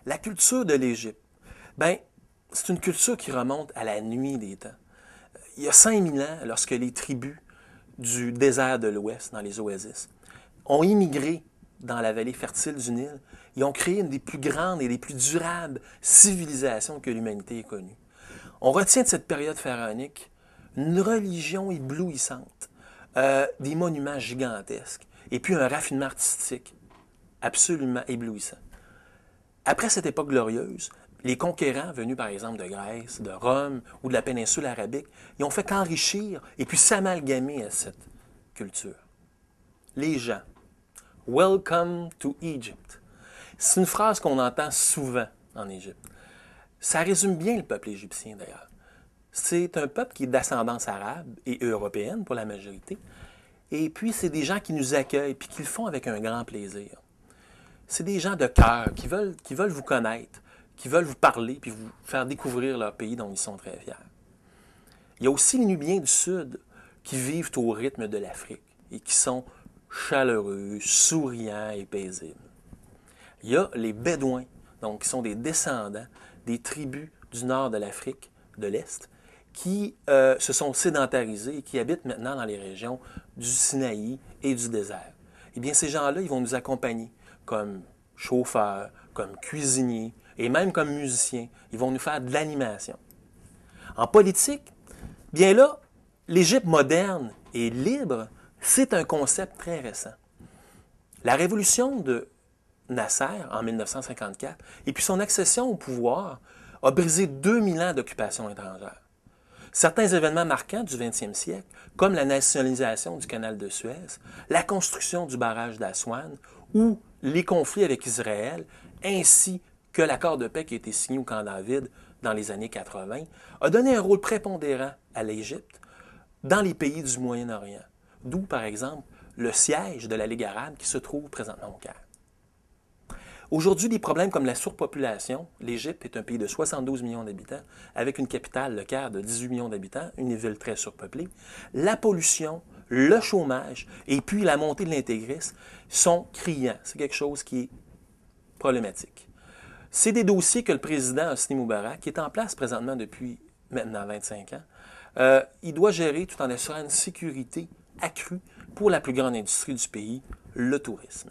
La culture de l'Égypte, ben, c'est une culture qui remonte à la nuit des temps. Il y a 5000 ans, lorsque les tribus du désert de l'Ouest, dans les oasis, ont immigré dans la vallée fertile du Nil, ils ont créé une des plus grandes et des plus durables civilisations que l'humanité ait connues. On retient de cette période pharaonique une religion éblouissante, des monuments gigantesques, et puis un raffinement artistique absolument éblouissant. Après cette époque glorieuse, les conquérants venus par exemple de Grèce, de Rome ou de la péninsule arabique, ils ont fait qu'enrichir et puis s'amalgamer à cette culture. Les gens. Welcome to Egypt. C'est une phrase qu'on entend souvent en Égypte. Ça résume bien le peuple égyptien d'ailleurs. C'est un peuple qui est d'ascendance arabe et européenne pour la majorité. Et puis, c'est des gens qui nous accueillent puis qui le font avec un grand plaisir. C'est des gens de cœur qui veulent vous connaître, qui veulent vous parler puis vous faire découvrir leur pays dont ils sont très fiers. Il y a aussi les Nubiens du Sud qui vivent au rythme de l'Afrique et qui sont chaleureux, souriants et paisibles. Il y a les Bédouins, donc qui sont des descendants des tribus du nord de l'Afrique, de l'Est, qui se sont sédentarisés et qui habitent maintenant dans les régions du Sinaï et du désert. Eh bien, ces gens-là, ils vont nous accompagner comme chauffeurs, comme cuisiniers et même comme musiciens. Ils vont nous faire de l'animation. En politique, bien là, l'Égypte moderne et libre, c'est un concept très récent. La révolution de Nasser en 1954 et puis son accession au pouvoir a brisé 2000 ans d'occupation étrangère. Certains événements marquants du 20e siècle, comme la nationalisation du canal de Suez, la construction du barrage d'Aswan ou les conflits avec Israël, ainsi que l'accord de paix qui a été signé au camp David dans les années 80, a donné un rôle prépondérant à l'Égypte dans les pays du Moyen-Orient, d'où, par exemple, le siège de la Ligue arabe qui se trouve présentement au Caire. Aujourd'hui, des problèmes comme la surpopulation, l'Égypte est un pays de 72 millions d'habitants, avec une capitale, le Caire, de 18 millions d'habitants, une ville très surpeuplée, la pollution, le chômage et puis la montée de l'intégrisme sont criants. C'est quelque chose qui est problématique. C'est des dossiers que le président Hosni Moubarak, qui est en place présentement depuis maintenant 25 ans, il doit gérer tout en assurant une sécurité accrue pour la plus grande industrie du pays, le tourisme.